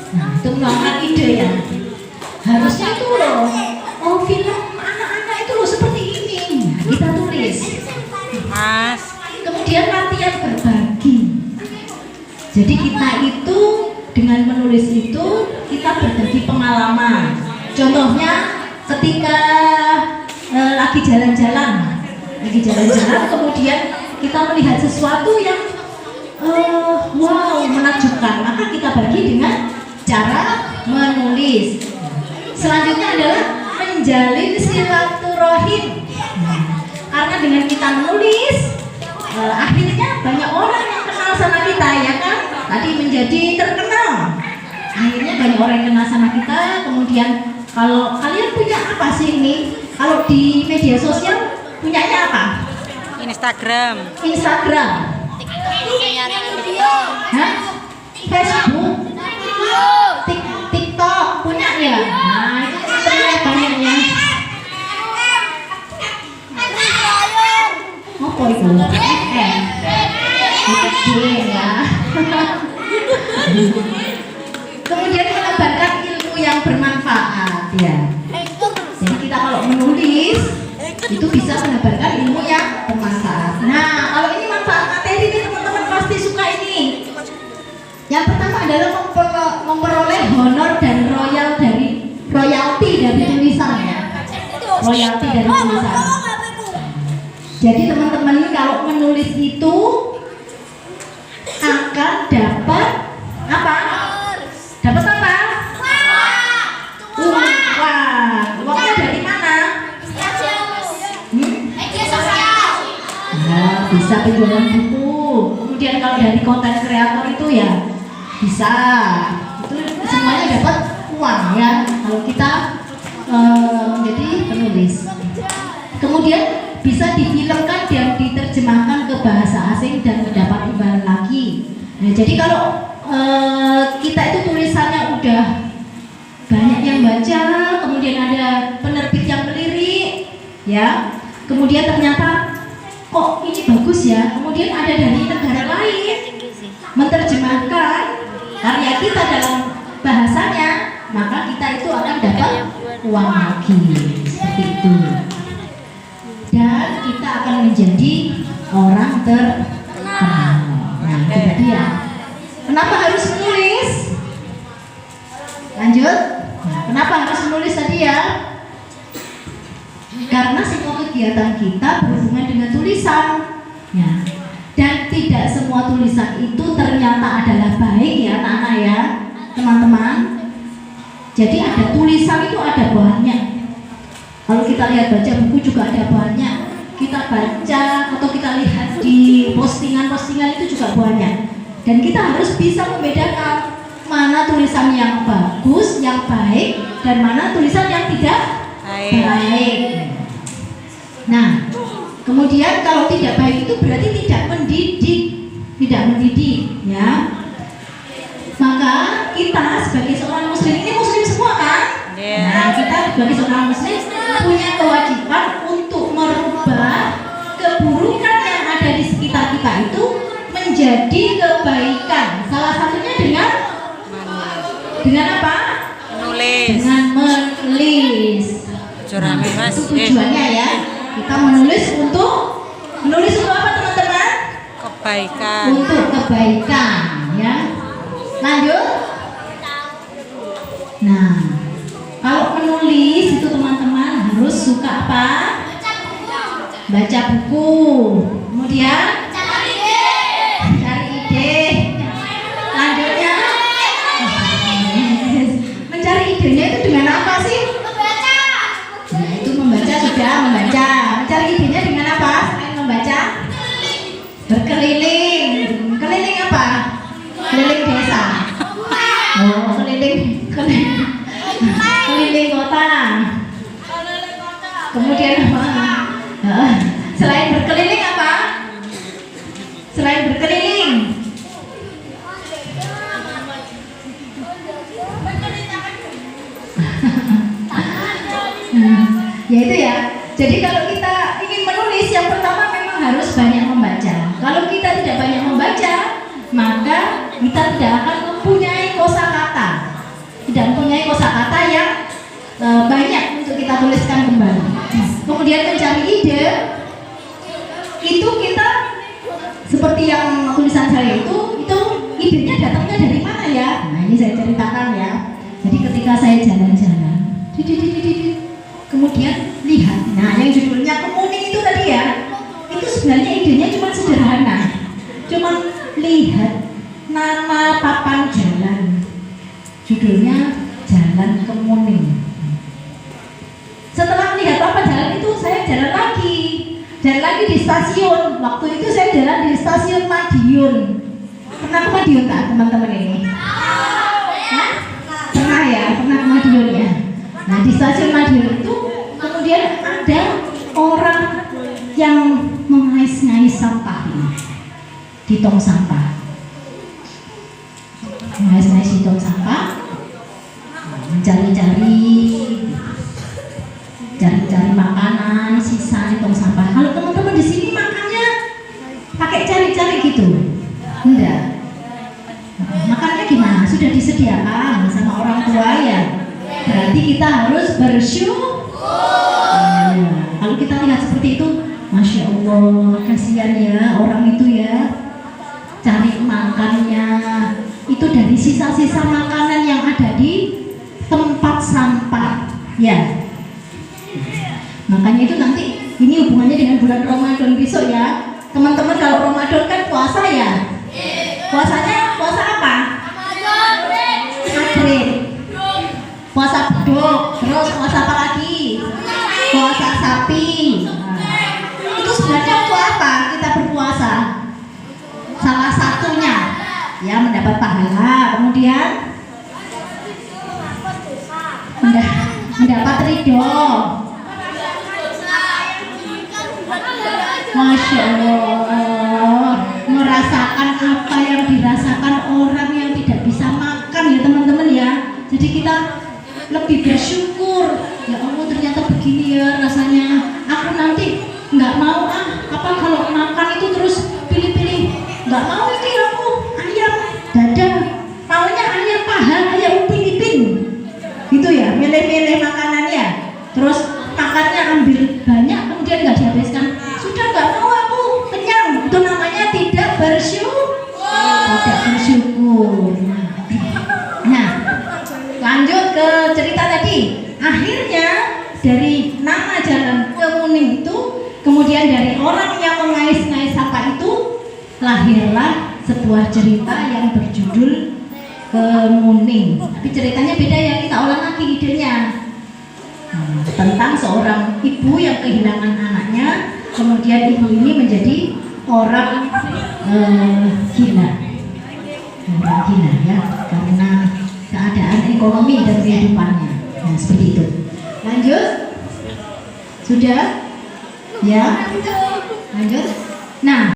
Nah, itu meluangkan ide ya. Harusnya itu loh, oh film anak-anak itu loh seperti ini. Nah, kita tulis. Mas. Kemudian latihan berbagi. Jadi kita itu dengan menulis itu kita berbagi pengalaman. Contohnya ketika lagi jalan-jalan, kemudian kita melihat sesuatu yang wow menakjubkan, maka kita bagi dengan cara menulis. Selanjutnya adalah menjalin silaturahim. Karena dengan kita menulis, akhirnya banyak orang yang kenal sama kita, ya kan? Tadi menjadi terkenal. Akhirnya banyak orang yang kenal sama kita. Kemudian kalau kalian punya apa sih ini? Kalau di media sosial punyanya apa? Instagram. Hah? Facebook, TikTok punya ya? Nah itu terlihat banyaknya. Apa itu? Ya. Kemudian menebarkan ilmu yang bermanfaat ya. Jadi kita kalau menulis itu bisa menebarkan ilmu yang bermanfaat. Nah, kalau ini manfaat materi ini teman-teman pasti suka ini. Yang pertama adalah memperoleh honor dan royalti dari tulisannya. Royalti dari tulisan. Jadi teman-teman kalau menulis itu akan dapat apa? Dapat apa? Uang. Uangnya dari mana? Nah, bisa penjualan buku. Kemudian kalau dari konten kreator itu ya bisa. Itu semuanya dapat uang ya. Kalau kita menjadi penulis. Kemudian bisa difilmkan dan diterjemahkan ke bahasa asing dan mendapat imbalan lagi. Nah, jadi kalau kita itu tulisannya udah banyak yang baca, kemudian ada penerbit yang melirik, ya. Kemudian ternyata kok ini bagus ya. Kemudian ada dari negara lain menerjemahkan karya kita dalam bahasanya, maka kita itu akan dapat uang lagi. Seperti itu. Dan kita akan menjadi orang terkenal. Nah, itu dia. Kenapa harus menulis? Lanjut. Nah, kenapa harus menulis tadi ya? Karena semua kegiatan kita berhubungan dengan tulisan. Ya. Dan tidak semua tulisan itu ternyata adalah baik ya, anak-anak ya, teman-teman. Jadi ada tulisan itu ada banyak. Kalau kita lihat baca buku juga ada banyak. Kita baca atau kita lihat di postingan-postingan itu juga banyak. Dan kita harus bisa membedakan mana tulisan yang bagus, yang baik, dan mana tulisan yang tidak baik. Nah, kemudian kalau tidak baik itu berarti tidak mendidik, ya. Maka kita sebagai seorang muslim, ini muslim semua kan? Nah, kita sebagai seorang muslim punya kewajiban untuk merubah keburukan yang ada di sekitar kita itu menjadi kebaikan. Salah satunya dengan apa? Menulis. Dengan menulis. Mas. Itu tujuannya ya. Kita menulis untuk apa teman-teman? Kebaikan. Untuk kebaikan, ya. Lanjut. Nah, kalau menulis itu teman-teman harus suka apa? Baca buku. Kemudian cari ide. Lanjutnya mencari idenya itu dengan apa sih? Nah, itu membaca sudah membaca. Mencari idenya dengan apa? Selain membaca? Berkeliling. Keliling apa? Keliling desa. Oh, keliling kota. Kemudian apa? Selain berkeliling apa? Selain berkeliling. Ya itu ya. Jadi kalau kita ingin menulis, yang pertama memang harus banyak membaca. Kalau kita tidak banyak membaca, maka kita tidak akan mempunyai kosakata. kita tuliskan kembali. Kemudian mencari ide, itu kita seperti yang tulisan saya itu idenya datangnya dari mana ya? Nah ini saya ceritakan ya. Jadi ketika saya jalan-jalan, kemudian lihat, nah yang judulnya kemuning itu tadi ya, itu sebenarnya idenya cuma sederhana, cuma lihat nama papan jalan, judulnya Jalan Kemuning. Setelah melihat papan jalan itu, saya jalan lagi di stasiun. Waktu itu saya jalan di stasiun Madiun. Pernah ke Madiun tak teman-teman ini? Hah? Pernah ya, pernah ke Madiun ya. Nah di stasiun Madiun itu kemudian ada orang yang mengais-ngais sampah di tong sampah. Mengais-ngais di tong sampah, mencari-cari makanan sisa di tong sampah. Kalau teman-teman di sini makannya pakai cari-cari gitu? Enggak. Makannya gimana? Sudah disediakan sama orang tua ya. Berarti kita harus bersyukur. Kalau kita lihat seperti itu, Masya Allah, kasihan ya orang itu ya, cari makannya itu dari sisa-sisa makanan yang ada di tempat sampah ya. Makanya itu nanti ini hubungannya dengan bulan Ramadan besok ya teman-teman. Kalau Ramadan kan puasa ya, puasanya puasa apa? Maghrib, puasa beduk, terus puasa apa lagi? Puasa sapi. Itu sebenarnya untuk apa kita berpuasa? Salah satunya ya mendapat pahala, kemudian mendapat ridho. Masya Allah, merasakan apa yang dirasakan orang yang tidak bisa makan ya teman-teman ya. Jadi kita lebih bersyukur, ya Allah ternyata begini ya rasanya. Aku nanti nggak mau apa kalau makan itu terus pilih-pilih, nggak mau ini aku ayam dada, maunya ayam paha, ayam upin-ipin gitu ya, milih-milih makanannya. Terus makannya ambil banyak kemudian nggak dihabiskan, sudah nggak mau aku kenyang. Itu namanya tidak bersyukur. Nah lanjut ke cerita tadi. Akhirnya dari nama Jalan Kemuning itu, kemudian dari orang yang mengais-ngais sampah itu lahirlah sebuah cerita yang berjudul Kemuning. Tapi ceritanya beda ya, kita ulang lagi idenya. Tentang seorang ibu yang kehilangan anaknya, kemudian ibu ini menjadi orang gila ya, karena keadaan ekonomi dan kehidupannya. Nah seperti itu. Lanjut, sudah ya, lanjut. Nah